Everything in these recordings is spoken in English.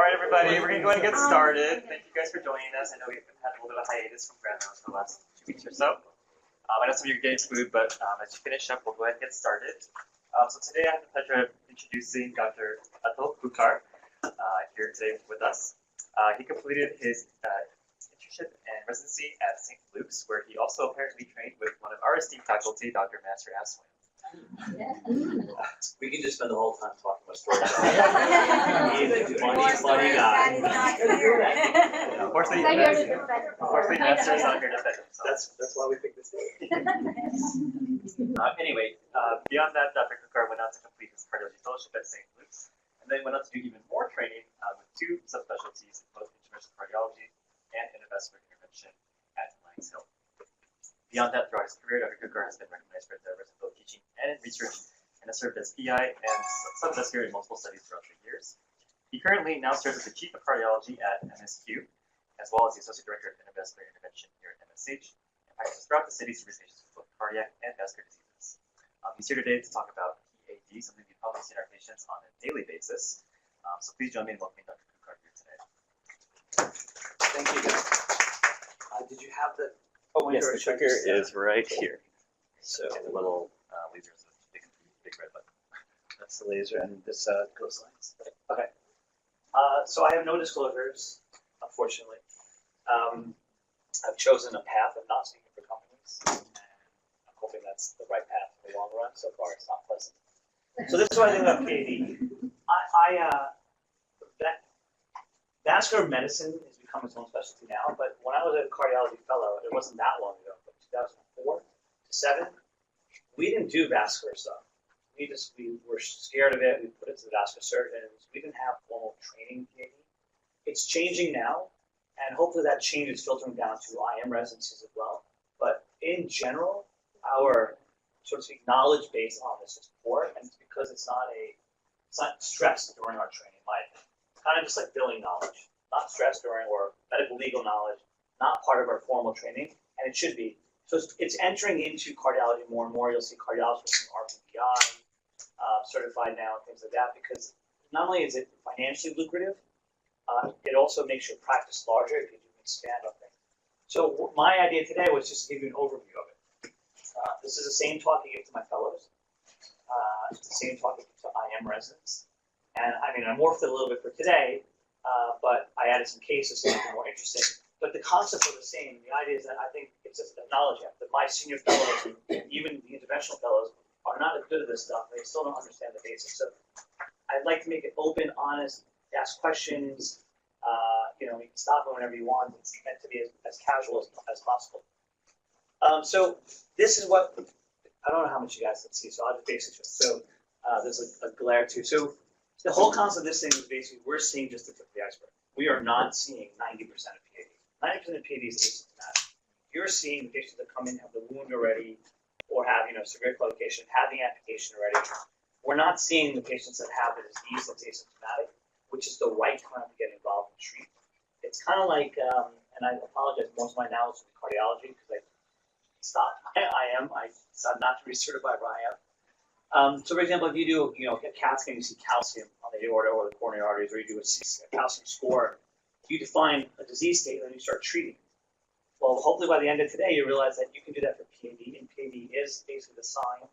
right, everybody, we're going to go ahead and get started. Thank you guys for joining us. I know we've had a little bit of a hiatus from Grandma for the last 2 weeks or so. I know some of you are getting food, but as you finish up, we'll go ahead and get started. So today I have the pleasure of introducing Dr. Atul Kukar here today with us. He completed his internship and residency at St. Luke's, where he also apparently trained with one of our esteemed faculty, Dr. Master Aswin. We can just spend the whole time talking about stories. He's a funny guy. Unfortunately, Master's not here to defend himself. That's why we picked this day. Anyway, beyond that, Dr. Kukar went on to complete his cardiology fellowship at St. Luke's, and then went on to do even more training with 2 subspecialties in both interventional cardiology and endovascular intervention at Lions Hill. Beyond that, throughout his career, Dr. Kukar has been recognized for his diverse both teaching and in research, and has served as PI and sub-investigator in multiple studies throughout the years. He currently now serves as the Chief of Cardiology at MSQ, as well as the Associate Director of Endovascular Intervention here at MSH, and practices throughout the city to treat patients with both cardiac and vascular diseases. He's here today to talk about PAD, something we probably see in our patients on a daily basis. So please join me in welcoming Dr. Kukar here today. Thank you, guys. Did you have the yes, the clicker is right here. So the little laser is a big red button. That's the laser, and this goes lines. Okay. So I have no disclosures, unfortunately. I've chosen a path of not speaking for companies, and I'm hoping that's the right path in the long run. So far, it's not pleasant. So this is what I think about PAD. Vascular medicine has become its own specialty now, but when I was a cardiology fellow, it wasn't that long ago, but 2004 to 7, we didn't do vascular stuff. We were scared of it. We put it to the vascular surgeons. We didn't have formal training in PAD. It's changing now, and hopefully that change is filtering down to IM residencies as well. But in general, our, so to speak, knowledge base on this is poor, and it's because it's not stressed during our training, in my opinion. Kind of just like billing knowledge, not stressed during, or medical legal knowledge, not part of our formal training, and it should be. So it's entering into cardiology more and more. You'll see cardiologists from RPPI certified now and things like that, because not only is it financially lucrative, it also makes your practice larger if you do expand on things. So my idea today was just to give you an overview of it. This is the same talk I give to my fellows. It's the same talk I give to IM residents. And I mean, I morphed it a little bit for today, but I added some cases to make it more interesting. But the concepts are the same. The idea is that I think it's just a knowledge gap. That my senior fellows, even the interventional fellows, are not as good at this stuff. They still don't understand the basics. So I'd like to make it open, honest, ask questions. You can stop it whenever you want. It's meant to be as casual as possible. So this is what, I don't know how much you guys can see, so I'll just basically just, so there's a glare too. So the whole concept of this thing is basically we're seeing just the tip of the iceberg. We are not seeing 90% of PAD. 90% of PAD is asymptomatic. You're seeing patients that come in, have the wound already, or have severe claudication, have the amputation already. We're not seeing the patients that have the disease that's asymptomatic, which is the right time to get involved and treat. It's kind of like, and I apologize, most of my knowledge is in cardiology because I stopped I decided not to recertify for IM. So for example, if you do a CAT scan, you see calcium on the aorta or the coronary arteries, or you do a calcium score, you define a disease state and then you start treating. Well, hopefully by the end of today, you realize that you can do that for PAD, and PAD is basically the sign,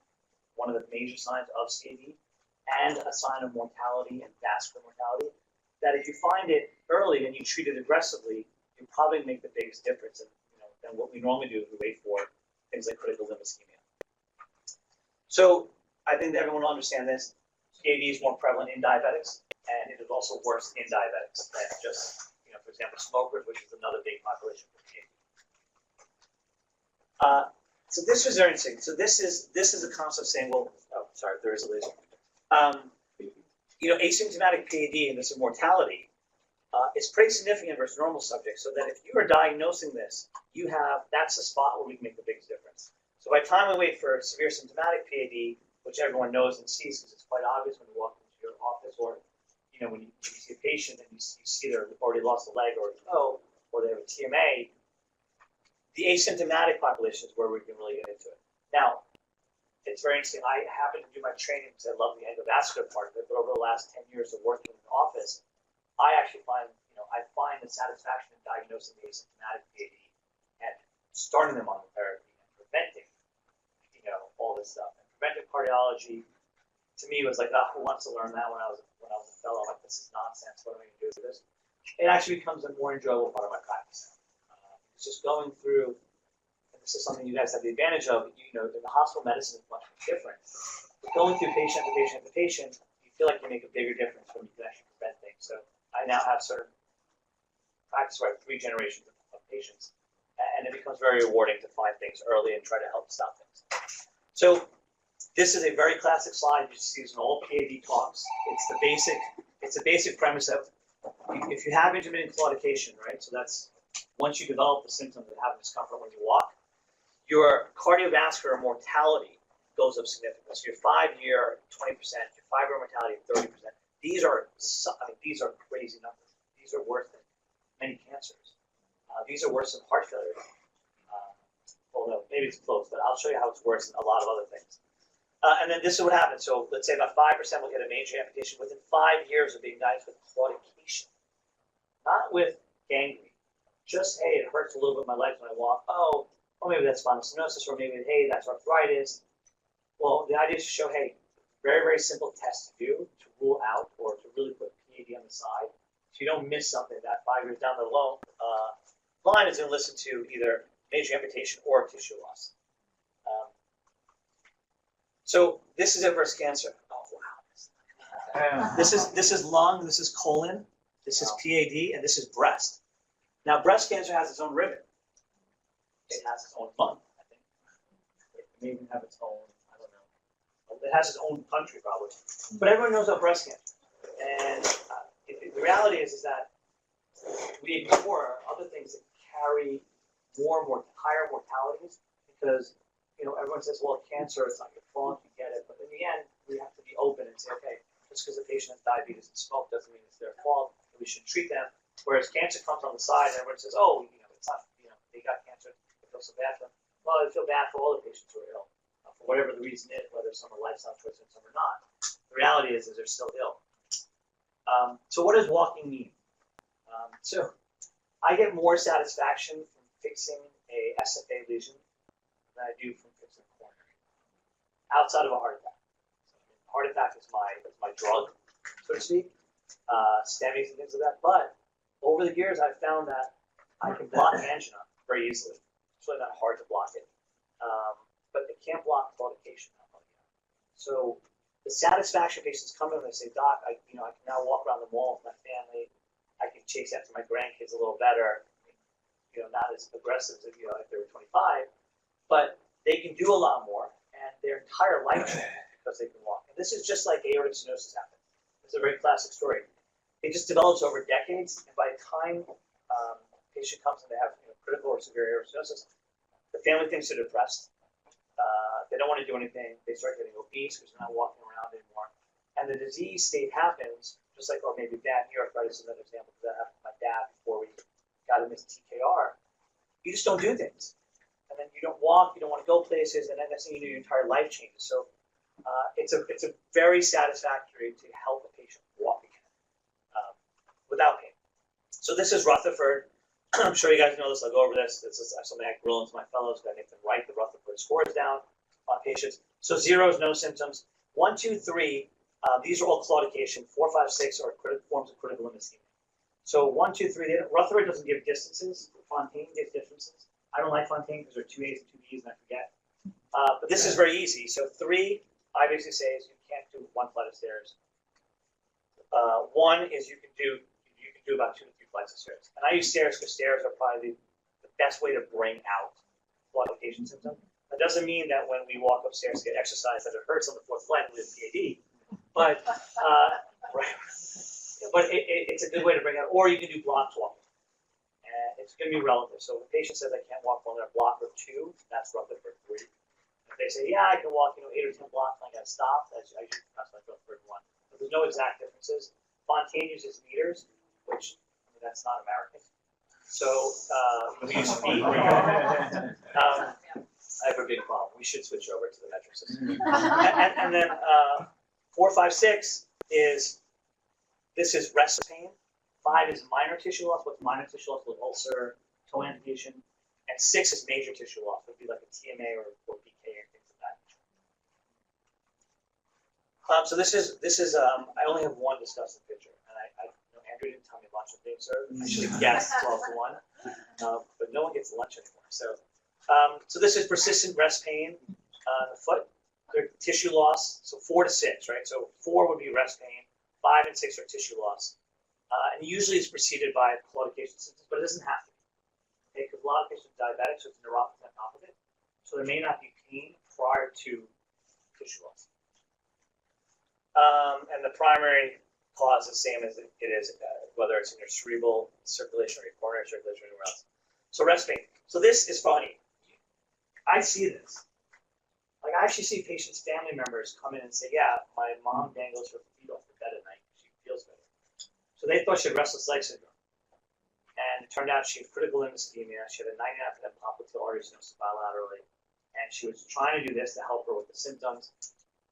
one of the major signs of CAD, and a sign of mortality and vascular mortality, that if you find it early and you treat it aggressively, you probably make the biggest difference than what we normally do if we wait for things like critical limb ischemia. So I think that everyone will understand this. PAD is more prevalent in diabetics, and it is also worse in diabetics than just, for example, smokers, which is another big population for PAD. So this was very interesting. So this is a concept saying, well, oh, sorry, there is a laser. Asymptomatic PAD and this mortality is pretty significant versus normal subjects. So that if you are diagnosing this, that's the spot where we can make the biggest difference. So by the time we wait for severe symptomatic PAD, which everyone knows and sees because it's quite obvious when you walk into your office, or when you see a patient and you see they've already lost a leg or a toe, or they have a TMA, the asymptomatic population is where we can really get into it. Now, it's very interesting. I happen to do my training because I love the endovascular part of it, but over the last 10 years of working in the office, I actually find, I find the satisfaction in diagnosing the asymptomatic PAD and starting them on the therapy and preventing, all this stuff. And preventive cardiology, to me, was like, who wants to learn that when I was a fellow? Like, this is nonsense. What am I going to do with this? It actually becomes a more enjoyable part of my practice. It's just going through, and this is something you guys have the advantage of, in the hospital medicine is much different. But going through patient after patient after patient, you feel like you make a bigger difference when you can actually prevent things. So I now have certain practice where I have 3 generations of patients, and it becomes very rewarding to find things early and try to help stop things. So this is a very classic slide you just use in all PAD talks. It's the basic premise that if you have intermittent claudication, right? So that's once you develop the symptoms of having discomfort when you walk, your cardiovascular mortality goes up significantly. So your 5-year, 20%, your 5-year mortality, 30%. These are crazy numbers. These are worse than many cancers. These are worse than heart failure. Although maybe it's close, but I'll show you how it's worse than a lot of other things. And then this is what happens. So let's say about 5% will get a major amputation within 5 years of being diagnosed with claudication. Not with gangrene. Just, hey, it hurts a little bit in my legs when I walk. Oh, well, maybe that's spinal stenosis, or maybe, hey, that's arthritis. Well, the idea is to show, hey, very, very simple test to do to rule out or to really put PAD on the side. So you don't miss something that 5 years down the line is going to listen to either major amputation or tissue loss. So this is it versus cancer. Oh, wow. This is lung, this is colon, this is PAD, and this is breast. Now, breast cancer has its own ribbon. It has its own month, I think. It may even have its own, I don't know. It has its own country, probably. But everyone knows about breast cancer. And the reality is that we ignore other things that carry higher mortalities because, everyone says, well, cancer, it's not your fault, you get it. But in the end, we have to be open and say, okay, just because a patient has diabetes and smoke doesn't mean it's their fault, and we should treat them. Whereas cancer comes on the side, and everyone says, oh, it's not, they got cancer, I feel so bad for them. Well, I feel bad for all the patients who are ill, for whatever the reason is, whether some are lifestyle choices and some are not. The reality is they're still ill. So what does walking mean? So I get more satisfaction from fixing a SFA lesion than I do from fixing coronary, outside of a heart attack. So, heart attack is my drug, so to speak, STEMIs and things like that. But over the years, I've found that I can block angina very easily. It's really not hard to block it, but they can't block claudication. So the satisfaction patients come in and they say, Doc, I can now walk around the mall with my family. I can chase after my grandkids a little better. Not as aggressive as if they were 25, but they can do a lot more, and their entire life changes because they can walk. And this is just like aortic stenosis happens. It's a very classic story. It just develops over decades, and by the time a patient comes and they have critical or severe aortic stenosis, the family thinks they're depressed. They don't want to do anything. They start getting obese because they're not walking around anymore. And the disease state happens, just like, or maybe bad knee arthritis is another example, because that happened to my dad before we got him his TKR. You just don't do things. And then you don't walk, you don't want to go places, and then next thing you know, your entire life changes. So it's a very satisfactory to help a patient walk again without pain. So this is Rutherford. I'm sure you guys know this. I'll go over this. This is something I grill into my fellows. I make them write the Rutherford scores down on patients. So 0 is no symptoms. 1, 2, 3, these are all claudication. 4, 5, 6 are forms of critical ischemia. So 1, 2, 3, Rutherford doesn't give distances. Fontaine gives distances. I don't like Fontaine because there are 2 A's and 2 B's and I forget. But this is very easy. So 3, I basically say is you can't do 1 flight of stairs. 1 is you can do about 2 to 3 flights of stairs. And I use stairs because stairs are probably the best way to bring out claudication symptom. That doesn't mean that when we walk upstairs to get exercise that it hurts on the 4th flight with PAD. But it's a good way to bring out. Or you can do blocked walking. And it's going to be relative. So if a patient says I can't walk more than a block or 2, that's Rutherford 3. If they say, yeah, I can walk 8 or 10 blocks and I got to stop, that's like Rutherford 1. But there's no exact differences. Fontaine uses meters, which that's not American. So we use feet. I have a big problem. We should switch over to the metric system. and then 4, 5, 6 is rest pain. 5 is minor tissue loss. What's minor tissue loss? With ulcer, toe amputation. And 6 is major tissue loss. It would be like a TMA or BK or things like that. So this is I only have one disgusting picture, and I Andrew didn't tell me lunch with things, sir. I should have guessed 12 to 1, but no one gets lunch anymore. So this is persistent rest pain in the foot. Their tissue loss. So 4 to 6, right? So 4 would be rest pain. 5 and 6 are tissue loss, and usually it's preceded by claudication symptoms, but it doesn't have to be. Okay, because a lot of patients are diabetic, so it's neuropathy on top of it. So there may not be pain prior to tissue loss. And the primary cause is the same as it is, whether it's in your cerebral circulation or your coronary circulation or anywhere else. So rest pain. So this is funny. I see this. Like, I actually see patients' family members come in and say, yeah, my mom dangles her feet off the bed at night because she feels better. So they thought she had restless leg syndrome. And it turned out she had critical limb ischemia. She had a 99% popliteal artery stenosis bilaterally. And she was trying to do this to help her with the symptoms.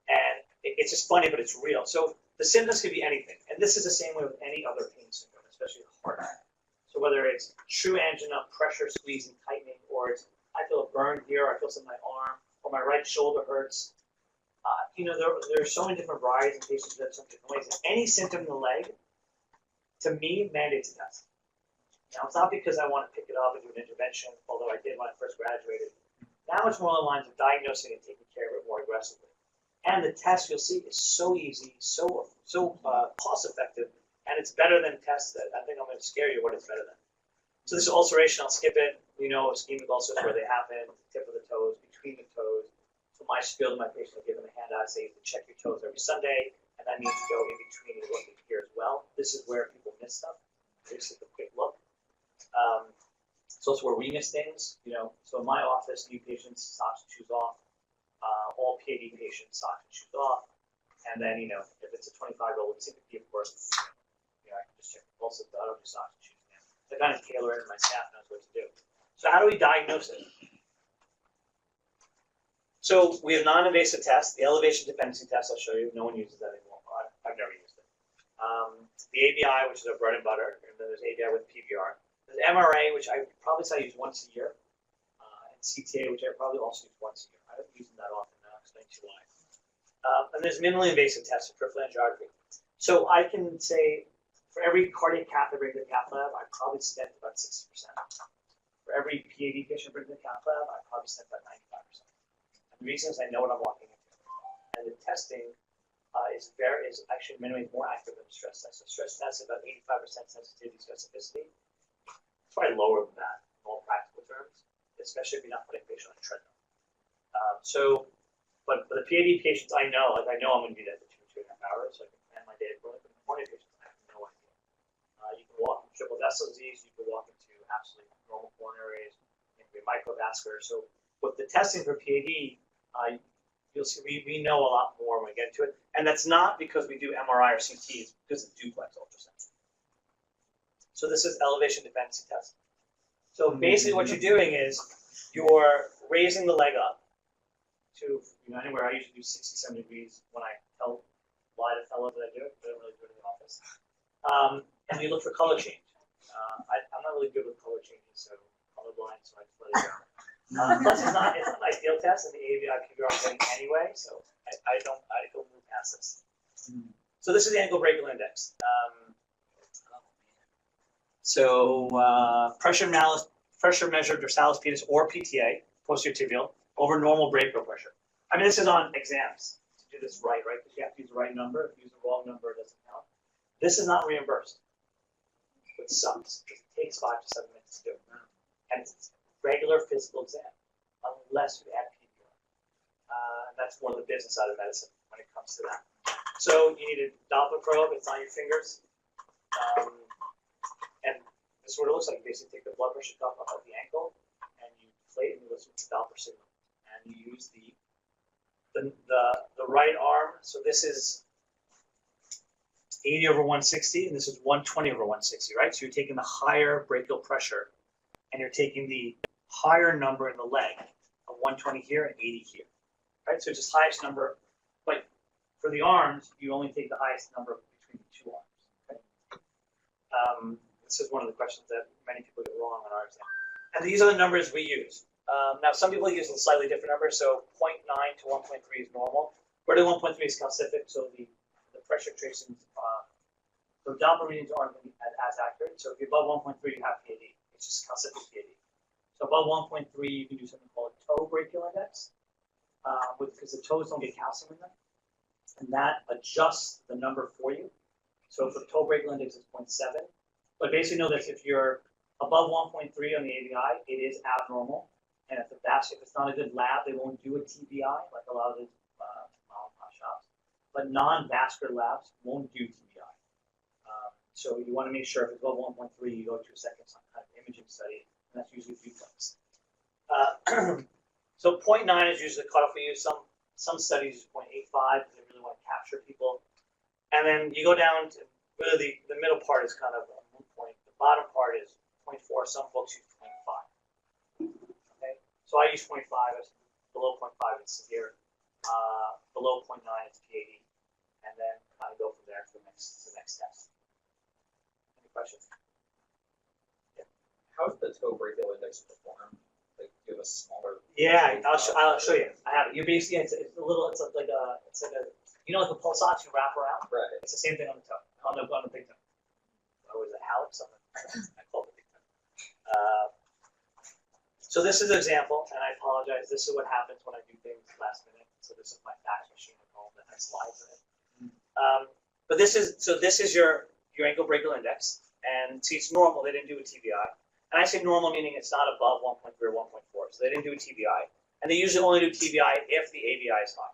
And it's just funny, but it's real. So the symptoms could be anything. And this is the same way with any other pain syndrome, especially the heart. So whether it's true angina, pressure, squeezing, tightening, or it's I feel a burn here, or I feel something in my arm, or my right shoulder hurts. There are so many different varieties and patients that have some different ways. And any symptom in the leg, to me, mandates a test. Now, it's not because I want to pick it up and do an intervention, although I did when I first graduated. Now it's more along the lines of diagnosing and taking care of it more aggressively. And the test, you'll see, is so easy, so cost-effective, and it's better than tests that I think I'm going to scare you what it's better than. So this is ulceration, I'll skip it. We know ischemic ulcers where they happen, the tip of the toes, between the toes. So my spiel to my patient, I give them a handout, I say you can check your toes every Sunday, and that means go in between and look here as well. This is where people miss stuff. Just take a quick look. It's also where we miss things, So in my office, new patients, socks and shoes off. All PAD patients, socks and shoes off. And then, if it's a 25-year-old with sympathy, of course, I can just check the pulse. I don't do socks and shoes. I kind of tailor it, and my staff knows what to do. So how do we diagnose it? So we have non-invasive tests. The elevation dependency test, I'll show you. No one uses that anymore. I've never used it. The ABI, which is our bread and butter, and then there's ABI with PVR. There's MRA, which I probably say I use once a year, and CTA, which I probably also use once a year. I don't use them that often, and I'll explain to you why. And there's minimally invasive tests for peripheral angiography. So I can say for every cardiac cath I bring to the cath lab, I probably stent about 60%. For every PAD patient I bring to the cath lab, I probably stent about 95%. And the reason is I know what I'm walking into. And the testing is actually minimally more accurate than the stress test. So stress test is about 85% sensitivity specificity. It's probably lower than that in all practical terms, especially if you're not putting a patient on a treadmill. But for the PAD patients, I know I'm going to be there for 2.5 hours, so I can plan my day accordingly. But the morning patients, I have no idea. You can walk into triple vessel disease, you can walk into absolutely normal coronaries, you can be microvascular. So with the testing for PAD, you'll see we know a lot more when we get into it. And that's not because we do MRI or CT, it's because of duplex ultrasound. So this is elevation dependency test. So basically what you're doing is you're raising the leg up to anywhere. I usually do 60, 70 degrees when I tell why the fellow that I do it. I don't really do it in the office. And you look for color change. I'm not really good with color changes, so colorblind, so I just let it go. Plus it's not an ideal test in the ABI PVR setting anyway, so I go move past this. So this is the ankle-brachial index. Pressure measured dorsalis pedis or PTA, posterior tibial, over normal brachial pressure. I mean, this is on exams to do this right? Because you have to use the right number. If you use the wrong number, it doesn't count. This is not reimbursed, which sucks. It takes 5 to 7 minutes to do it. And it's regular physical exam, unless you add PVR. And that's more of the business side of medicine when it comes to that. So you need a Doppler probe. It's on your fingers. And this is what it looks like. You basically take the blood pressure cuff off of the ankle, and you deflate, and you listen to the Doppler signal. And you use the right arm. So this is 80 over 160, and this is 120 over 160, right? So you're taking the higher brachial pressure, and you're taking the higher number in the leg of 120 here and 80 here, right? So it's just highest number. But for the arms, you only take the highest number between the two arms. Okay? This is one of the questions that many people get wrong on our exam. And these are the numbers we use. Now, some people use a slightly different number, so 0.9 to 1.3 is normal. Greater than 1.3 is calcific, so the pressure tracings, so Doppler readings aren't going to be as accurate. So if you're above 1.3, you have PAD. It's just calcific PAD. So above 1.3, you can do something called toe brachial index, because the toes don't get calcium in them. And that adjusts the number for you. So if the toe brachial index is 0.7, but basically know that if you're above 1.3 on the ABI, it is abnormal. And if it's not a good lab, they won't do a TBI, like a lot of the shops. But non-vascular labs won't do TBI. So you want to make sure if it's above 1.3, you go to a second kind of imaging study, and that's usually duplex. So 0.9 is usually the cutoff we use. Some studies use 0.85 because they really want to capture people. And then you go down to really the middle part is kind of a moot point. The bottom part is 0.4. Some folks use 0.5. Okay, so I use 0.5 as below 0.5 it's severe. Below 0.9 it's PAD, and then kind of go from there to the next test. Any questions? Yeah. How is the toe brachial index performed? Like, do you have a smaller? Yeah, I'll show you. I have it. You basically it's like a you know, like a pulse ox you wrap around. Right. It's the same thing on the toe, on the big toe. Or was it hallux? I call it the big toe. So this is an example, and I apologize. This is what happens when I do things last minute. So this is my fax machine at home that has slides in it. But this is your ankle-brachial index, and see it's normal. They didn't do a TBI, and I say normal meaning it's not above 1.3 or 1.4. So they didn't do a TBI, and they usually only do TBI if the ABI is high.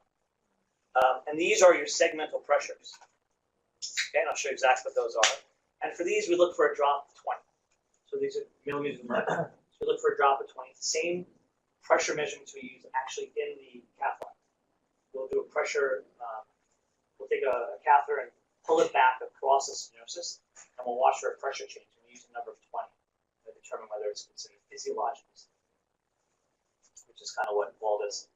And these are your segmental pressures. Okay, and I'll show you exactly what those are. And for these, we look for a drop of 20. So these are millimeters of mercury. So we look for a drop of 20. It's the same pressure measurements we use actually in the cath lab. We'll do a pressure, we'll take a catheter and pull it back across the stenosis, and we'll watch for a pressure change. And we use a number of 20 to determine whether it's considered physiological, which is kind of what all this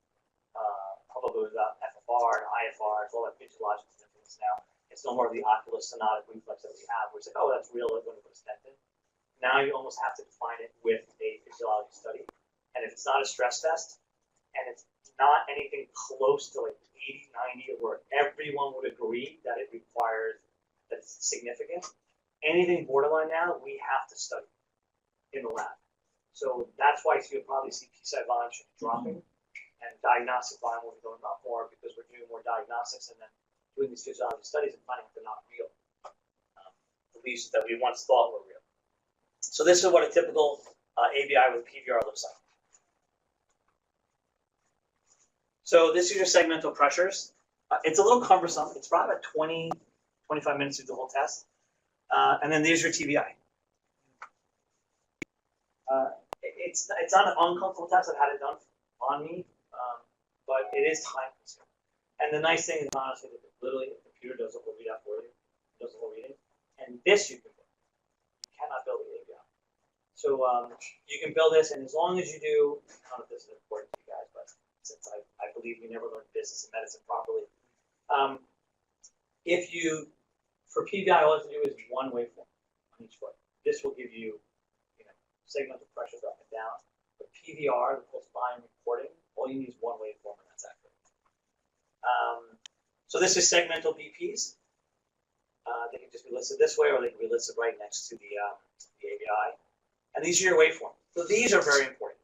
probably without FFR and IFR, it's all that physiological significance now. It's no more of the ocular stenotic reflex that we have, where it's like, oh, that's real, like when we put a stent in. Now you almost have to define it with a physiology study. And if it's not a stress test, and it's not anything close to like 80, 90, where everyone would agree that it requires, that it's significant, anything borderline now, we have to study in the lab. So that's why you'll probably see PSI volume dropping. And diagnostic volume will be going up more because we're doing more diagnostics and then doing these physiology studies and finding out they're not real. At least that we once thought were real. So this is what a typical ABI with PVR looks like. So this is your segmental pressures. It's a little cumbersome. It's probably about 20, 25 minutes to do the whole test. And then there's your TBI. It's not an uncomfortable test. I've had it done on me. But it is time consuming. And the nice thing is honestly that literally the computer does the whole readout for you, does the whole reading, and this you can build. You cannot build the ABI. So you can build this, and as long as you do, I don't know if this is important to you guys, but since I believe we never learned business and medicine properly, if you, for PVI, all you have to do is one waveform on each foot. This will give you, segmental pressures up and down. But PVR, the pulse volume reporting, all you need is one waveform, and that's accurate. So this is segmental BPs. They can just be listed this way, or they can be listed right next to the ABI. And these are your waveforms. So these are very important.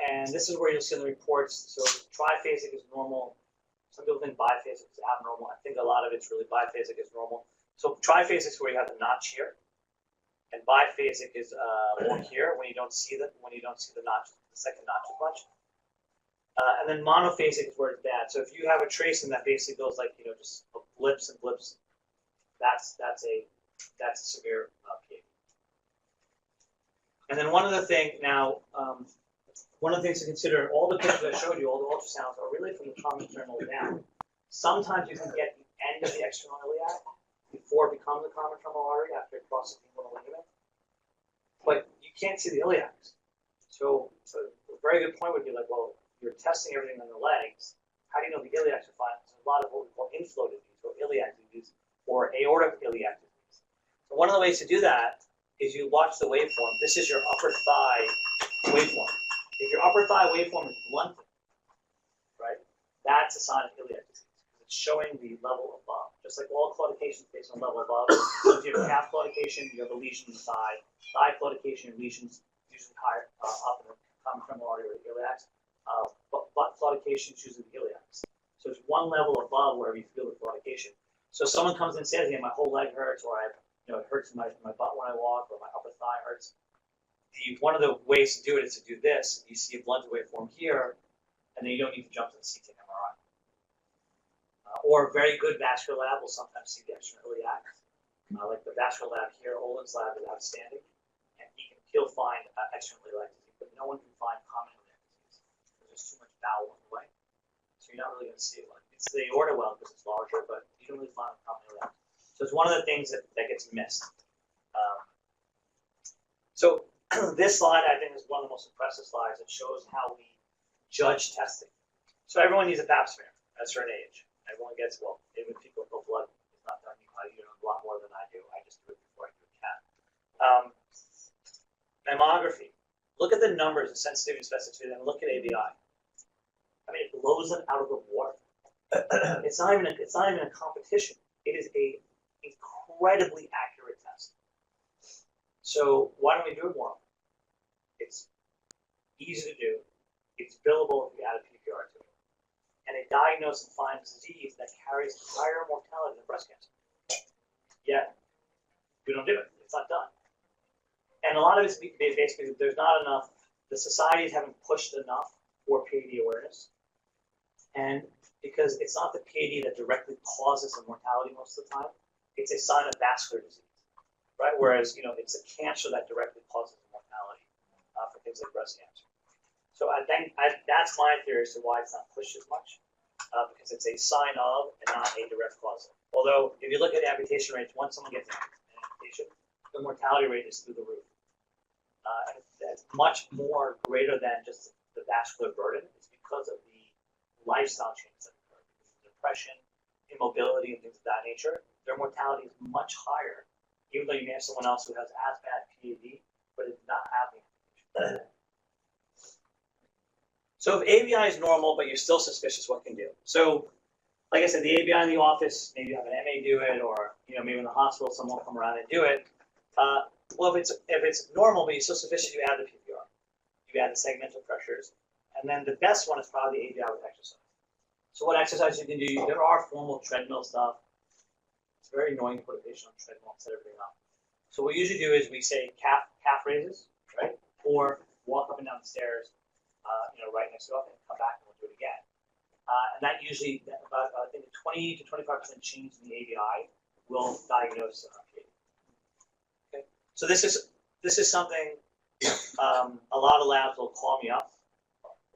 And this is where you'll see in the reports. So triphasic is normal. Some people think biphasic is abnormal. I think a lot of it's really biphasic is normal. So triphasic is where you have the notch here, and biphasic is more here when you don't see the notch, the second notch as much. And then monophasic is where it's bad. So if you have a tracing that basically goes like just blips and blips, that's a severe PAD. And then one other thing now, one of the things to consider, all the pictures I showed you, all the ultrasounds are really from the common terminal down. Sometimes you can get the end of the external iliac before it becomes a common terminal artery after it crosses the inguinal ligament. But you can't see the iliacs. So a very good point would be like, well, you're testing everything on the legs. How do you know the iliacs are fine? There's a lot of what we call inflow disease or iliac disease or aortic iliac disease. So And one of the ways to do that is you watch the waveform. This is your upper thigh waveform. If your upper thigh waveform is blunted, right, that's a sign of iliac disease. It's showing the level above. Just like all claudication is based on level above. So if you have calf claudication, you have a lesion in the thigh. Thigh claudication, lesions usually higher up in the common femoral artery or the iliacs. Butt claudication is usually the iliacs. So it's one level above wherever you feel the claudication. So if someone comes in and says, "Yeah, my whole leg hurts," or it hurts in my butt when I walk, or my upper thigh hurts. One of the ways to do it is to do this. You see a blunted waveform here, and then you don't need to jump to the CT and MRI. Or a very good vascular lab will sometimes see the external iliac. Like the vascular lab here, Olin's lab is outstanding, and he'll find external iliac disease, but no one can find common iliac disease because there's too much bowel in the way. So you're not really going to see it. It's the aorta well because it's larger, but you don't really find common iliac. So it's one of the things that gets missed. So this slide, I think, is one of the most impressive slides. It shows how we judge testing. So everyone needs a pap smear at a certain age. Everyone gets, well, even people with blood, it's not done. You know a lot more than I do. I just do it before I do a CAT. Mammography. Look at the numbers, the sensitivity and specificity, and look at ABI. I mean, it blows them out of the water. It's not even a competition. It is a incredibly accurate test. So why don't we do it more? It's easy to do. It's billable if you add a PVR to it. And it diagnoses and finds disease that carries higher mortality than breast cancer. Yet, we don't do it. It's not done. And a lot of it's basically there's not enough, the societies haven't pushed enough for PAD awareness. And because it's not the PAD that directly causes the mortality most of the time, it's a sign of vascular disease, right? Whereas, it's a cancer that directly causes the mortality for things like breast cancer. So I think that's my theory as to why it's not pushed as much, because it's a sign of and not a direct cause of. Although, if you look at amputation rates, once someone gets an amputation, the mortality rate is through the roof. And it's much more greater than just the vascular burden. It's because of the lifestyle changes that occur. Depression, immobility, and things of that nature. Their mortality is much higher, even though you may have someone else who has as bad PAD, but it's not having amputation. So if ABI is normal, but you're still suspicious, what can do? So, like I said, the ABI in the office, maybe you have an MA do it, or maybe in the hospital, someone will come around and do it. Well, if it's normal, but you're still suspicious, you add the PVR. You add the segmental pressures, and then the best one is probably the ABI with exercise. So what exercise you can do? There are formal treadmill stuff. It's very annoying to put a patient on a treadmill and set everything up. So what we usually do is we say calf raises, right, or walk up and down the stairs. Right next to it, and come back and we'll do it again. And that usually, about I think 20 to 25% change in the ABI will diagnose PAD. Okay, so this is something a lot of labs will call me up,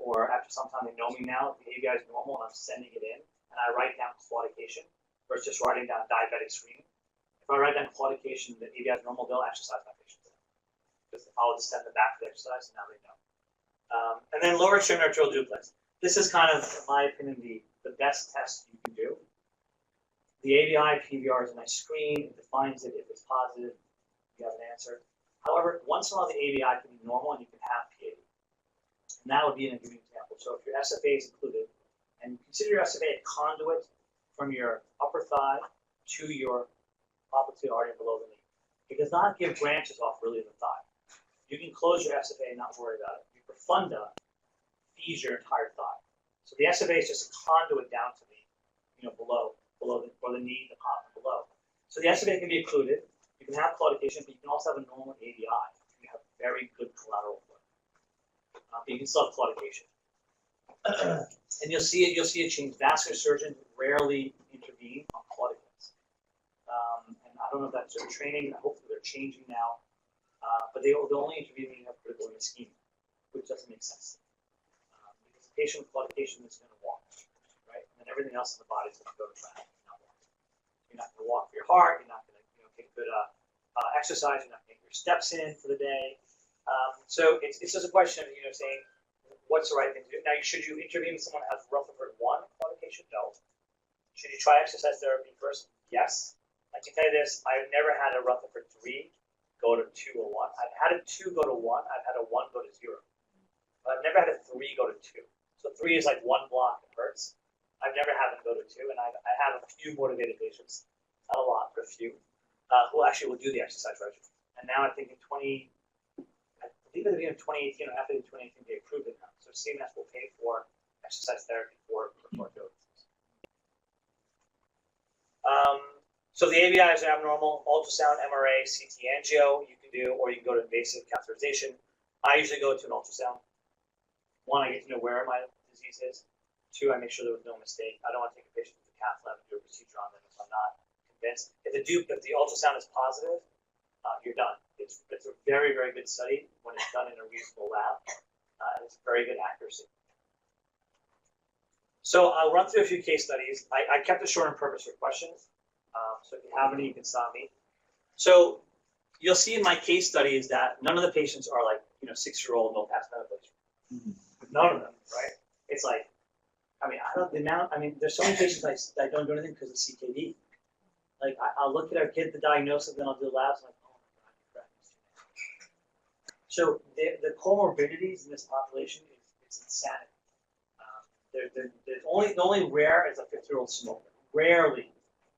or after some time they know me now. The ABI is normal, and I'm sending it in, and I write down claudication versus just writing down diabetic screening. If I write down claudication, the ABI is normal, they'll exercise my patients. Because I'll just send them back for the exercise, and now they know. And then lower extremity arterial duplex. This is kind of, in my opinion, the best test you can do. The ABI PVR is a nice screen. It defines it. If it's positive, you have an answer. However, once in a while, the ABI can be normal and you can have PAD. And that would be an given example. So if your SFA is included, and consider your SFA a conduit from your upper thigh to your popliteal artery below the knee. It does not give branches off really in the thigh. You can close your SFA and not worry about it. Funda feeds your entire thigh. So the SFA is just a conduit down to the, below the knee, the palm, below. So the SFA can be occluded. You can have claudication, but you can also have a normal ABI. You have very good collateral flow. But you can still have claudication. And you'll see it change. Vascular surgeons rarely intervene on claudicants. And I don't know if that's their training. Hopefully they're changing now. But they'll only intervene when you have critical ischemia, which doesn't make sense. Because a patient with claudication is going to walk, right? And then everything else in the body is going to go to track. You're not going to walk for your heart. You're not going to take good exercise. You're not going to get your steps in for the day. So it's just a question of saying what's the right thing to do. Now, should you intervene with someone who has Rutherford 1 claudication? No. Should you try exercise therapy first? Yes. I can tell you this, I've never had a Rutherford 3 go to 2 or 1. I've had a 2 go to 1, I've had a 1 go to 0. But I've never had a 3 go to 2. So 3 is like one block, it hurts. I've never had them go to 2, and I have a few motivated patients, not a lot, but a few, who actually will do the exercise regimen. And now I think in I believe at the beginning of 2018 or after 2018 they approved it now. So CMS will pay for exercise therapy for arterial disease. So the ABIs are abnormal, ultrasound, MRA, CT angio you can do, or you can go to invasive catheterization. I usually go to an ultrasound. 1, I get to know where my disease is. 2, I make sure there was no mistake. I don't want to take a patient to the cath lab and do a procedure on them if I'm not convinced. If the ultrasound is positive, you're done. It's a very, very good study when it's done in a reasonable lab. And it's very good accuracy. So I'll run through a few case studies. I kept it short on purpose for questions. So if you have any, you can stop me. So you'll see in my case studies that none of the patients are like, 6-year-old, no past medical history. None of them, right? It's like, there's so many patients I don't do anything because of CKD. Like, I'll look at our kid, the diagnosis, then I'll do labs, I'm like, oh my God, so the comorbidities in this population is insanity. The only rare is a 50-year-old smoker. Rarely,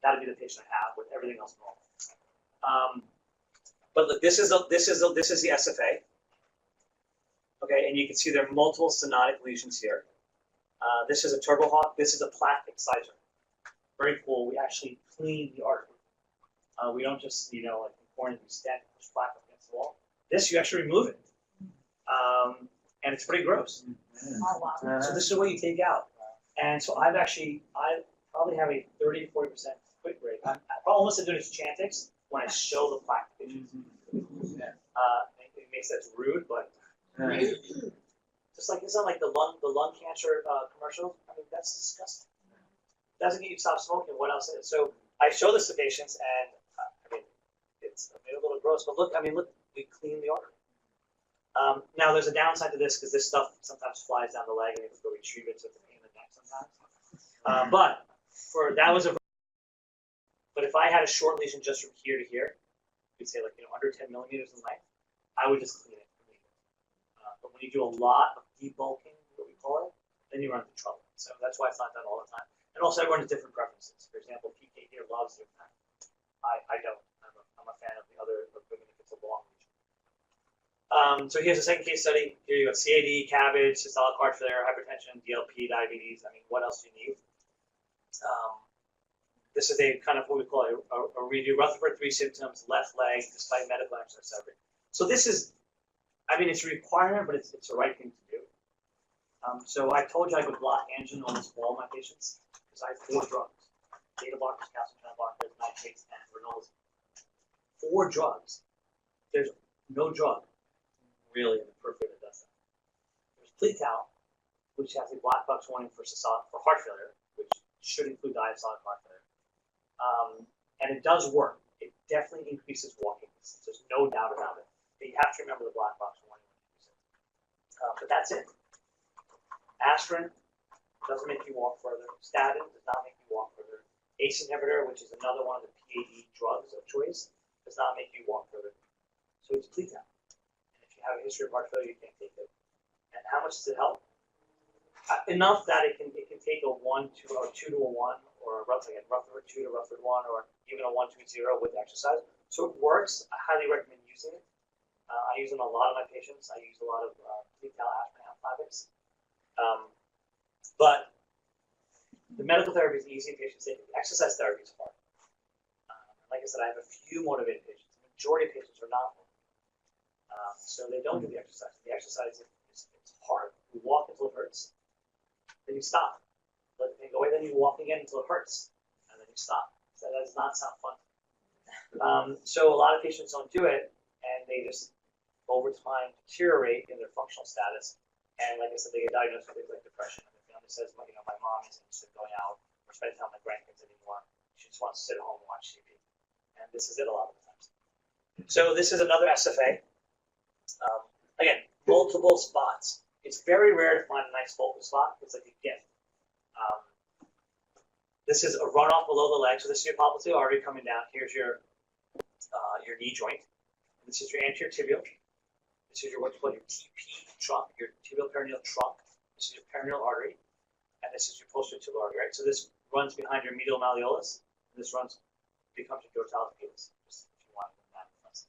that'll be the patient I have with everything else normal. But look, this is the SFA. Okay, and you can see there are multiple stenotic lesions here. This is a turbohawk. This is a plaque exciser. Very cool. We actually clean the artery. We don't just, like in coronary, we stand and push plaque up against the wall. This, you actually remove it. And it's pretty gross. Oh, wow. So this is what you take out. And so I probably have a 30 to 40% quit rate. I'm almost doing this Chantix when I show the plaque patients. It makes that rude, but just like, isn't like the lung cancer commercial? I mean, that's disgusting. It doesn't get you to stop smoking. What else is it? So I show this to patients, and it's a little gross, but look, we clean the artery. Now there's a downside to this because this stuff sometimes flies down the leg, and you have to go retrieve it, so it's a pain in the neck sometimes. But if I had a short lesion just from here to here, you'd say under 10 millimeters in length, I would just clean it. But when you do a lot of debulking, what we call it, then you run into trouble. So that's why it's not done all the time. And also everyone has different preferences. For example, PK here loves their pack. I don't. I'm a fan of the other equipment if it's a long region. So here's a second case study. Here you got CAD, cabbage, systolic heart failure, hypertension, DLP, diabetes. What else do you need? This is a kind of what we call a redo. Rutherford 3 symptoms, left leg, despite medical exercise surgery. So this is, it's a requirement, but it's the right thing to do. So I told you I would block angina on almost all my patients because I have 4 drugs: beta blockers, calcium channel blockers, nitrates, and renolazine. 4 drugs. There's no drug really in the periphery that does that. There's Pletal, which has a black box warning for heart failure, which should include diastolic heart failure. And it does work. It definitely increases walking distance. There's no doubt about it. But you have to remember the black box warning when you use it. But that's it. Aspirin doesn't make you walk further. Statin does not make you walk further. ACE inhibitor, which is another one of the PAD drugs of choice, does not make you walk further. So it's Pletal. And if you have a history of heart failure, you can't take it. And how much does it help? Enough that it can take a 1 to or 2 to a 1, or Rutherford 2 to Rutherford 1, or even a 1 to a 0 with exercise. So it works. I highly recommend using it. I use it on a lot of my patients. I use a lot of Pletal, aspirin, antibiotics. But the medical therapy is easy. Patients say exercise therapy is hard. Like I said, I have a few motivated patients. The majority of patients are not motivated. So they don't do the exercise. The exercise is hard. You walk until it hurts. Then you stop. Let the pain go away. Then you walk again until it hurts. And then you stop. So that does not sound fun. So a lot of patients don't do it, and they just, over time, deteriorate in their functional status. And like I said, they get diagnosed with things like depression. And the family says, my mom isn't interested in going out or spending time with my grandkids anymore. She just wants to sit at home and watch TV. And this is it a lot of the times. So this is another SFA. Again, multiple spots. It's very rare to find a nice focal spot. It's like a gift. This is a runoff below the leg. So this is your popliteal artery coming down. Here's your knee joint. This is your anterior tibial. This is your what's called your TP trunk, your tibial peroneal trunk. This is your peroneal artery, and this is your posterior tibial artery. Right. So this runs behind your medial malleolus, and this becomes your dorsalis pedis. Just if you want to know that, it's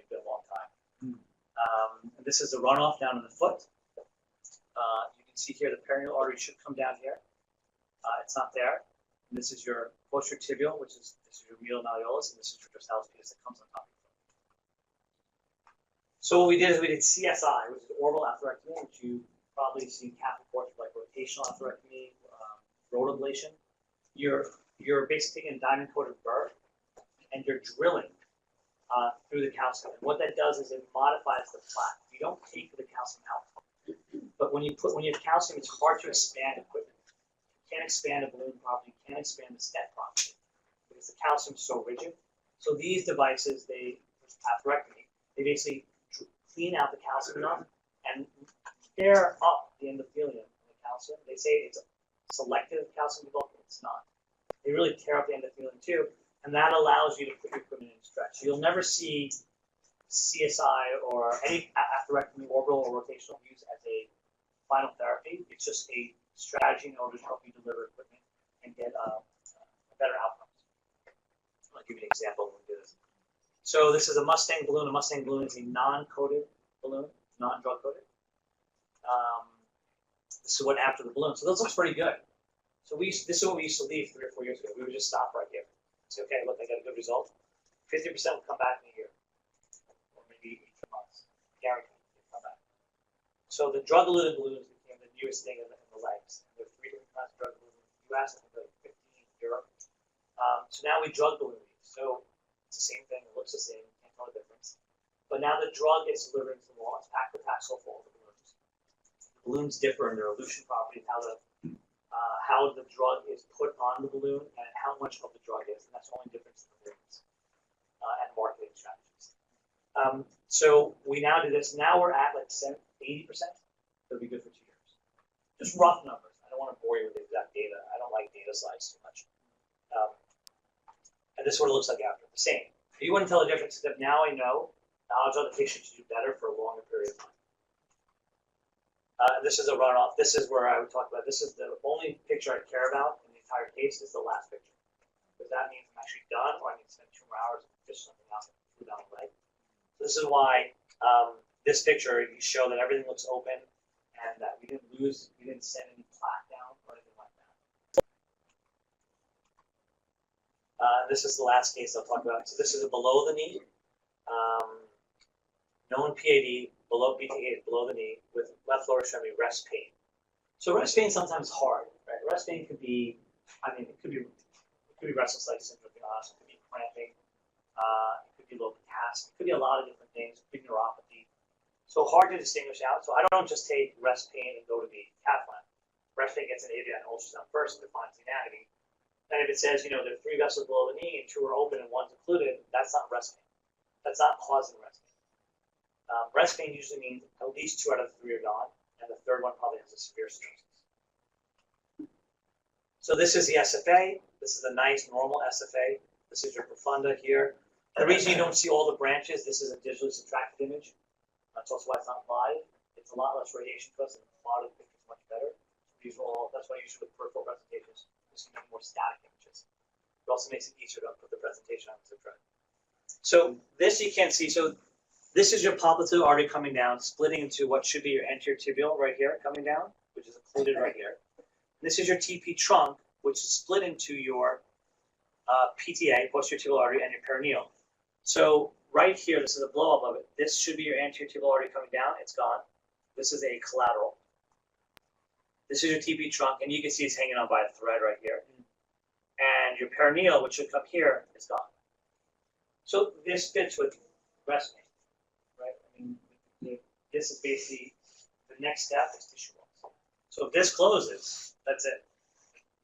been a long time. And this is the runoff down in the foot. You can see here the peroneal artery should come down here. It's not there. And this is your posterior tibial, this is your medial malleolus, and this is your dorsalis pedis that comes on top of your foot. So what we did is we did CSI, which is orbital atherectomy, which you've probably seen Catholic courses like rotational atherectomy, rotablation. You're basically taking a diamond-coated burr, and you're drilling through the calcium. And what that does is it modifies the plaque. You don't take the calcium out, but when you have calcium, it's hard to expand equipment. You can't expand a balloon properly. You can't expand the stent properly because the calcium is so rigid. So these devices, atherectomy, they basically clean out the calcium enough and tear up the endothelium and the calcium. They say it's selective calcium development. It's not. They really tear up the endothelium too, and that allows you to put your equipment in stretch. So you'll never see CSI or any atherectomy, orbital or rotational used as a final therapy. It's just a strategy in order to help you deliver equipment and get better outcomes. I'll give you an example when we do this. So this is a MUSTANG balloon. A MUSTANG balloon is a non-coated balloon, non-drug coated. This is what after the balloon. So this looks pretty good. So this is what we used to leave 3 or 4 years ago. We would just stop right here. Say, okay, look, I got a good result. 50% will come back in a year, or maybe 18 months. Guaranteed to come back. So the drug-eluted balloons became the newest thing in the legs. There are 3 different kinds of drug balloons in the US, and like 15 in Europe. So now we drug balloon these. So it's the same thing. It looks the same. Can't tell the difference. But now the drug gets delivered into the wall. It's paclitaxel for all the balloons. The balloons differ in their elution properties, how the drug is put on the balloon, and how much of the drug is. And that's the only difference in the balloons and marketing strategies. So we now do this. Now we're at like 80%. It'll be good for 2 years. Just rough numbers. I don't want to bore you with the exact data. I don't like data slides too much. And this is what it looks like after. The same. You wouldn't tell the difference, except now I know the odds are the patient should do better for a longer period of time. This is a runoff. This is where I would talk about. This is the only picture I care about in the entire case is the last picture. Because that means I'm actually done, or I need to spend 2 more hours and fish something out and food down the leg. So this is why this picture, you show that everything looks open and that we didn't send any plaque down or anything like that. This is the last case I'll talk about. So this is a below the knee, known PAD, below BTA, below the knee, with left lower extremity rest pain. So rest pain is sometimes hard, right? Rest pain could be, it could be restless leg syndrome, to be honest. It could be cramping. It could be low potassium. It could be a lot of different things. It could be neuropathy. So hard to distinguish out. So I don't just take rest pain and go to the cath lab. Rest pain gets an ADMIRAL ultrasound first and defines the anatomy. And if it says, there are 3 vessels below the knee and 2 are open and 1's included, that's not rest pain. That's not causing rest pain. Rest pain usually means at least 2 out of the 3 are gone, and the 3rd one probably has a severe stenosis. So this is the SFA. This is a nice normal SFA. This is your profunda here. The reason you don't see all the branches, this is a digitally subtracted image. That's also why it's not live. It's a lot less radiation cost, and the quality of the picture is much better. That's why usually with peripheral presentations, just make more static images. It also makes it easier to put the presentation on the drive. So this you can't see. So this is your popliteal artery coming down, splitting into what should be your anterior tibial right here coming down, which is occluded right here. And this is your TP trunk, which is split into your PTA, posterior tibial artery, and your perineal. So right here, this is a blow up of it. This should be your anterior tibial artery coming down. It's gone. This is a collateral. This is your TP trunk, and you can see it's hanging on by a thread right here. And your perineal, which should come here, is gone. So this fits with rest pain, right? This is basically the next step is tissue loss. So if this closes, that's it.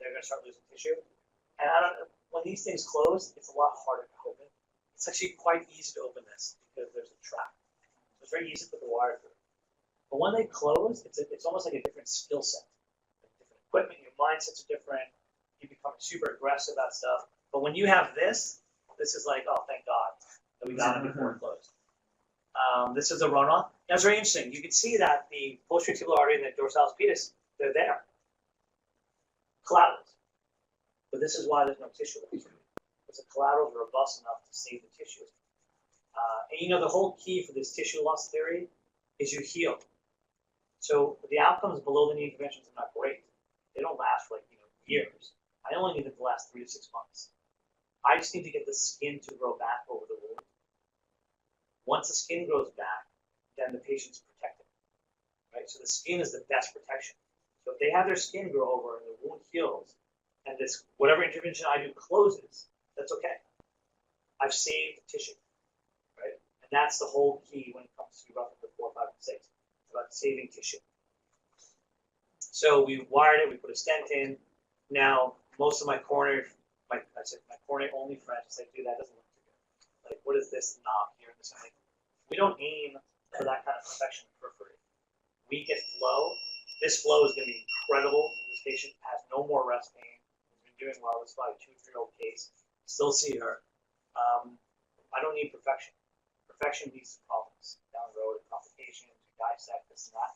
They're going to start losing tissue. And when these things close, it's a lot harder to open. It's actually quite easy to open this because there's a trap. So it's very easy to put the wire through. But when they close, it's almost like a different skill set. Different equipment, your mindsets are different. You becoming super aggressive about stuff. But when you have this is like, oh, thank God that we got it before it closed. This is a runoff. Now it's very interesting. You can see that the posterior tibial artery and the dorsalis pedis, they're there. Collaterals. But this is why there's no tissue. Because the collaterals are robust enough to save the tissues. And you know, the whole key for this tissue loss theory is you heal. So the outcomes below the knee interventions are not great. They don't last for like years. I only need it to last 3 to 6 months. I just need to get the skin to grow back over the wound. Once the skin grows back, then the patient's protected. Right? So the skin is the best protection. So if they have their skin grow over and the wound heals, and this whatever intervention I do closes, that's okay. I've saved tissue. Right? And that's the whole key when it comes to Rutherford 4, 5, and 6. It's about saving tissue. So we wired it, we put a stent in. Now, most of my coronary only friends say, dude, that doesn't look too good. Like, what is this knob here? Like, we don't aim for that kind of perfection in periphery. We get flow. This flow is going to be incredible. This patient has no more rest pain. He's been doing well. This is about a 2 or 3 year old case. Still see her. I don't need perfection. Perfection leads to problems down the road, complications, dissect, this and that.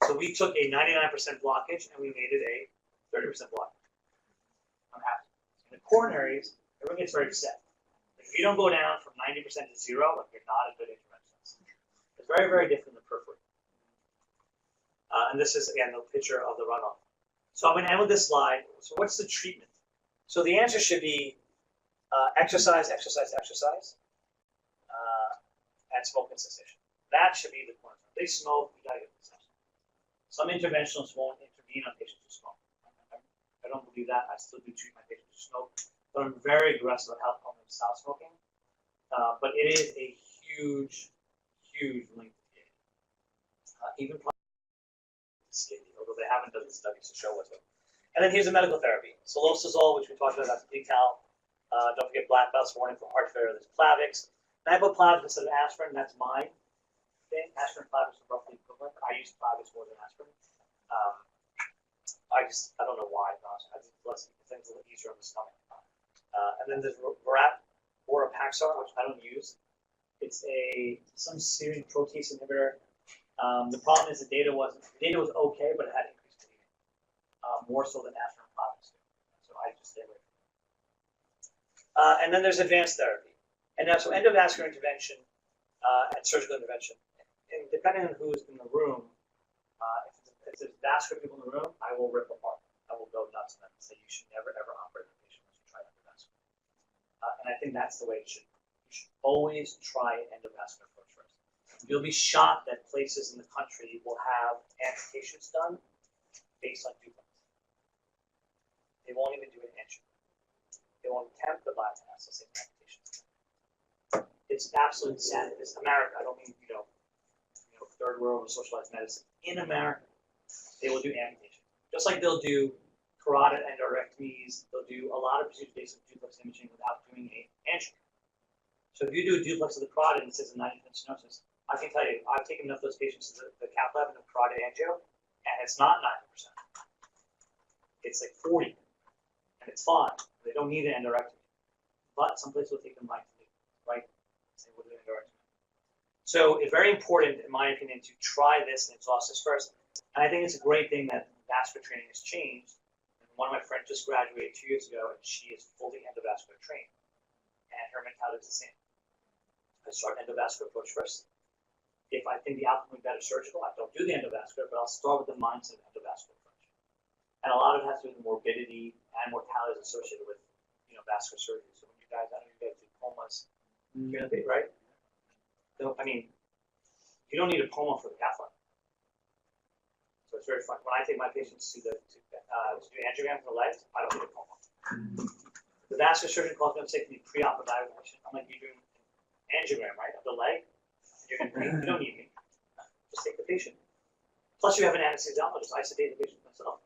So we took a 99% blockage and we made it a 30% blockage. I'm happy. In the coronaries, everyone gets very upset. If you don't go down from 90% to 0, like you're not a good interventionist. It's very, very different than periphery. And this is, again, the picture of the runoff. So I'm going to end with this slide. So what's the treatment? So the answer should be exercise, exercise, exercise, and smoking cessation. That should be the cornerstone. If they smoke, you got to get the cessation. Some interventionalists won't intervene on patients who smoke. I don't believe that. I still do treat my patients who smoke. But I'm very aggressive at helping them stop smoking. But it is a huge, huge link to gain. Even skinny, although they haven't done the studies to show what's up. And then here's the medical therapy. Solosazole, which we talked about, that's decal. Don't forget black belts warning for heart failure. There's Plavix. And I put Plavix instead of aspirin. That's my thing. Aspirin and Plavix are roughly equivalent. I use Plavix more than aspirin. I don't know why. I think let's keep things a little easier on the stomach. And then there's Vorapaxar, which I don't use. It's some serine protease inhibitor. The problem is the data was okay, but it had increased bleeding, more so than aspirin and Plavix do. So I just stay away from it. And then there's advanced therapy. And now, so endovascular intervention and surgical intervention. And depending on who's in the room, if there's vascular people in the room, I will rip apart. I will go nuts on them and say you should never ever operate on a patient unless you try endovascular. And I think that's the way it should be. You should always try endovascular approach first. You'll be shocked that places in the country will have amputations done based on duplex. They won't even do an angiogram. They won't attempt the bypass. They'll say amputations. It's absolute insanity. It's America. I don't mean third world or socialized medicine. In America, they will do amputation. Just like they'll do carotid endarterectomies, they'll do a lot of procedures based on duplex imaging without doing an angiogram. So if you do a duplex of the carotid and it says a 90% stenosis, I can tell you, I've taken enough of those patients to the cath lab and the carotid angio, and it's not 90%. It's like 40, and it's fine. They don't need an endarterectomy. But some places will take them right? Say, we'll do an endarterectomy. So it's very important, in my opinion, to try this and exhaust this first. And I think it's a great thing that vascular training has changed. And one of my friends just graduated 2 years ago, and she is fully endovascular trained. And her mentality is the same. I start endovascular approach first. If I think the outcome will be better surgical, I don't do the endovascular, but I'll start with the mindset of endovascular approach. And a lot of it has to do with the morbidity and mortality associated with vascular surgery. So when you guys, I know you guys do comas, right? So, I mean, you don't need a POMA for the cath lab. So it's very fun. When I take my patients to do angiogram for the legs, I don't need a POMA. The vascular surgeon calls me up and says, can you pre-op evaluation? I'm like, you're doing an angiogram, right, of the leg? You're going to bleed. You don't need me. Just take the patient. Plus, you have an anesthesiologist. I sedate the patient myself.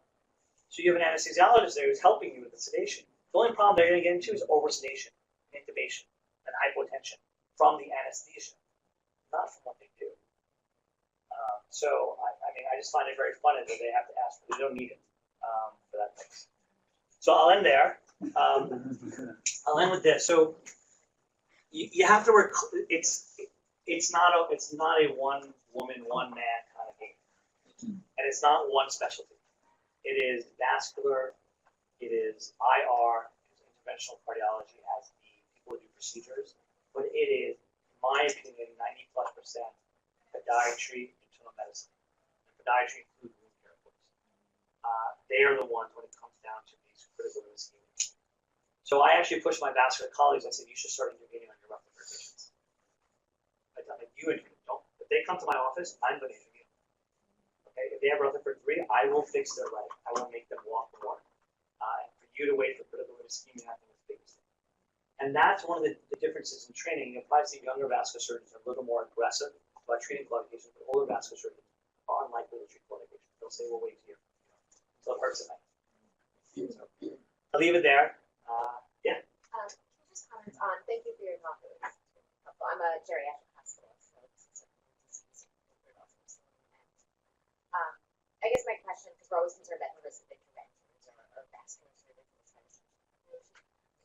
So you have an anesthesiologist there who's helping you with the sedation. The only problem they're going to get into is oversedation, intubation, and hypotension from the anesthesia. Not from what they do. So I just find it very funny that they have to ask for it. They don't need it for that thing. So I'll end there. I'll end with this. So you have to work. It's not a one woman, one man kind of game, and it's not one specialty. It is vascular. It is IR. It's interventional cardiology as the people who do procedures, but it is, in my opinion, 90+% podiatry, internal medicine. And podiatry includes wound care, of course. They are the ones when it comes down to these critical ischemia. So I actually pushed my vascular colleagues. I said, you should start intervening on your Rutherford patients. I tell them, you intervene. Don't. If they come to my office, I'm going to intervene. Okay. If they have Rutherford 3, I will fix their leg. I will make them walk more. And for you to wait for critical ischemia, I think is the biggest thing. And that's one of the differences in training. You probably see younger vascular surgeons are a little more aggressive about treating claudication, but older vascular surgeons are unlikely to treat claudication. They'll say, we'll wait here until it hurts at night. I'll leave it there. Yeah. Can you just comment on, thank you for your talk. It was helpful. I'm a geriatric hospitalist, so this is I guess my question, because we're always concerned about invasive interventions or vascular surgery.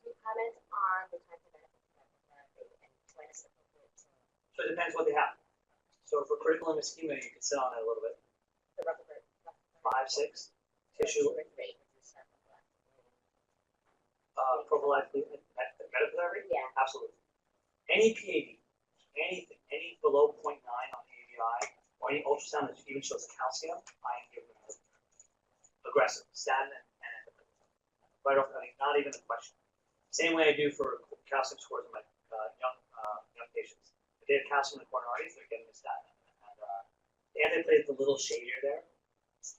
Can you comment on the type of benefit of therapy and when it's appropriate to? So it depends what they have. So for critical ischemia, you can sit on it a little bit. The Rutherford. 5, 6. Tissue. Prophylactically, medical therapy? Yeah. Absolutely. Any PAD, anything, any below 0.9 on ABI, or any ultrasound that even shows calcium, I am giving them aggressive, statin and antiplatelet. Right off, I mean, not even a question. Same way I do for calcium scores in my young patients. If they have calcium in the coronary arteries, they're getting a statin. And the antiplatelet's a little shadier there,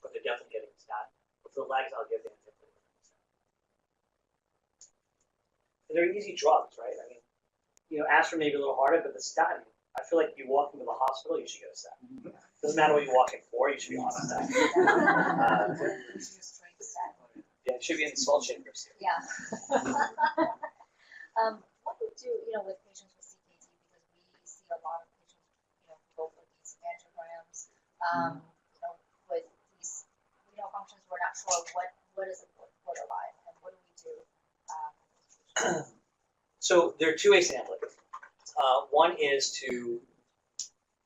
but they're definitely getting a statin. But for the legs, I'll give the antiplatelet. They're easy drugs, right? I mean, aspirin may be a little harder, but the statin, I feel like you walk into the hospital, you should get a statin. Doesn't matter what you walk in for, you should be on a statin. Yeah, it should be in the salt shakers. Yeah. What do we do, with patients with CKD, because we see a lot of patients, go for these angiograms, with these renal functions, we're not sure what is a borderline, and what do we do? So there are two ways to handle it. One is to,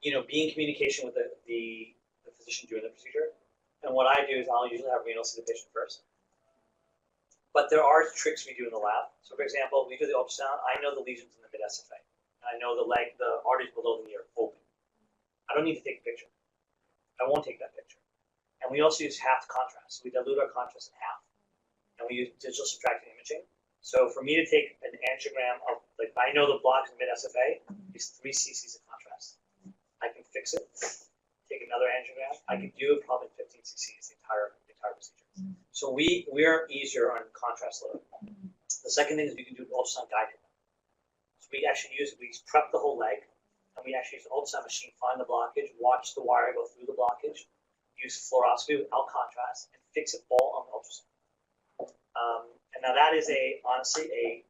be in communication with the physician doing the procedure. And what I do is I'll usually have renal see the patient first. But there are tricks we do in the lab. So for example, we do the ultrasound. I know the lesions in the mid-SFA. And I know the arteries below the knee are open. I don't need to take a picture. I won't take that picture. And we also use half contrast. So we dilute our contrast in half. And we use digital subtracting imaging. So for me to take an angiogram of, I know the block in mid-SFA is 3 cc's of contrast. I can fix it, take another angiogram. I can do it probably 15 cc's the entire procedure. So we're easier on contrast load. The second thing is we can do ultrasound guided. So we prep the whole leg, and we actually use an ultrasound machine, find the blockage, watch the wire go through the blockage, use fluoroscopy without contrast, and fix it all on the ultrasound. And now that is honestly a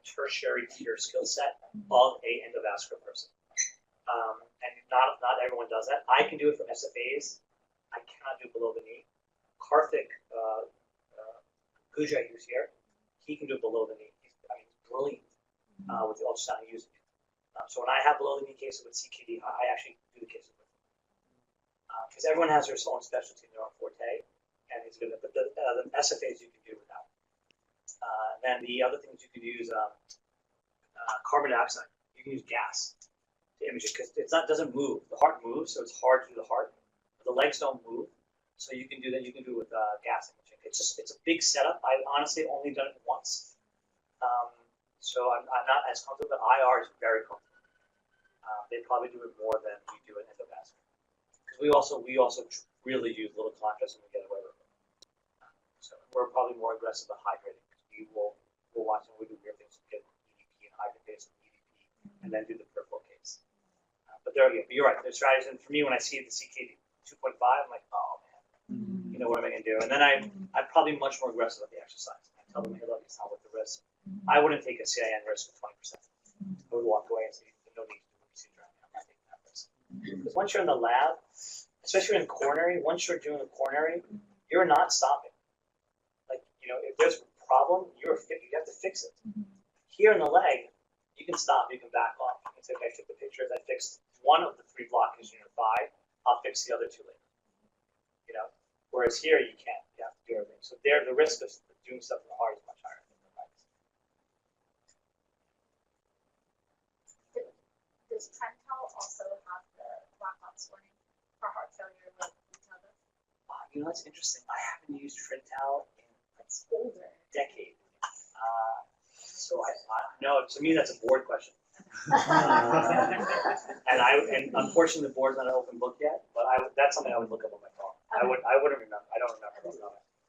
tertiary tier skill set of a endovascular person. And not everyone does that. I can do it for SFAs. I cannot do below the knee. Karthik Guja, who's here, he can do it below the knee. He's brilliant with the ultrasound he uses. So when I have below the knee cases with CKD, I actually do the cases with them. Because everyone has their own specialty and their own forte. And it's good, but the SFAs you can do without. Then the other things you can use carbon dioxide. You can use gas to image it because it doesn't move. The heart moves, so it's hard to do the heart. But the legs don't move, so you can do that. You can do it with gas imaging. It's a big setup. I've honestly only done it once, so I'm not as comfortable. But IR is very comfortable. They probably do it more than we do in endovascular because we also really use little contrast and we get away with it. So we're probably more aggressive at hydrating because we'll watch and we do weird things to get EDP and hydrate and EDP and then do the peripheral case. But there you go. But you're right. There's strategies. And for me, when I see the CKD 2.5, I'm like, oh man, what am I going to do? And then I'm probably much more aggressive with the exercise. I tell them, hey, look, it's not worth the risk. I wouldn't take a CIN risk of 20%. I would walk away and say, no need to do a procedure. I'm not taking that risk. Because once you're in the lab, especially in coronary, once you're doing the coronary, you're not stopping. If there's problem, you have to fix it. Here in the leg, you can stop, you can back off. You can say, okay, I took the pictures, I fixed one of the 3 blockages in your thigh, I'll fix the other 2 later. You know? Whereas here, you can't. You have to do everything. So there, the risk of doing stuff in the heart is much higher than the legs. Does Trental also have the black box warning for heart failure like retail does? You know, that's interesting. I haven't used Trental in It's older. a decade. So no, to me, that's a board question. And unfortunately, the board's not an open book yet, but that's something I would look up on my phone. I wouldn't remember. I don't remember.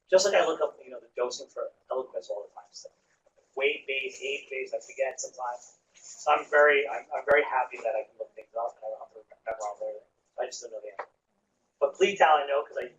Just like I look up, the dosing for Eliquis all the time. So weight based, age based, I forget sometimes. So I'm very happy that I can look things up and I don't have to remember all the. I just don't know the answer. But Pleatal I know because I